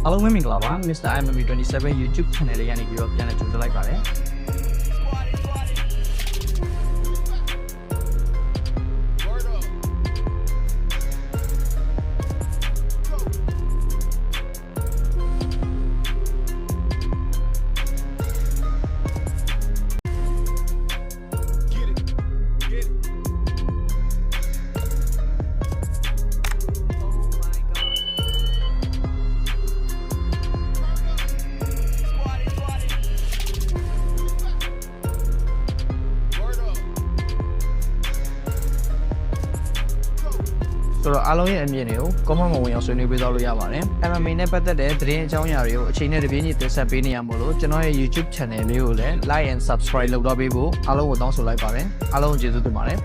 အားလုံးပဲမင်္ဂလာပါ Mr. IMME27 YouTube channel လေးကနေပြီးတော့ပြန်လည်ကြိုဆိုလိုက်ပါတယ်ဆိုတော့အားလုံးရဲ့အမြင်တွေကို comment မှာဝင်အောင်ဆွေးနွေးပေးသွားလို့ရပါတယ် MMA နဲ့ပတ်သက်တဲ့သတင်းအကြောင်းအရာတွေကိုအချိန်နဲ့တပြေးညီတင်ဆက်ပေးနေရမို့လို့ကျွန်တော်ရဲ့ YouTube channel လေးကိုလည်း like and subscribe လုပ်တော့ပေးဖို့အားလုံးကိုတောင်းဆိုလိုက်ပါတယ်အားလုံးကိုကျေးဇူးတင်ပါတယ်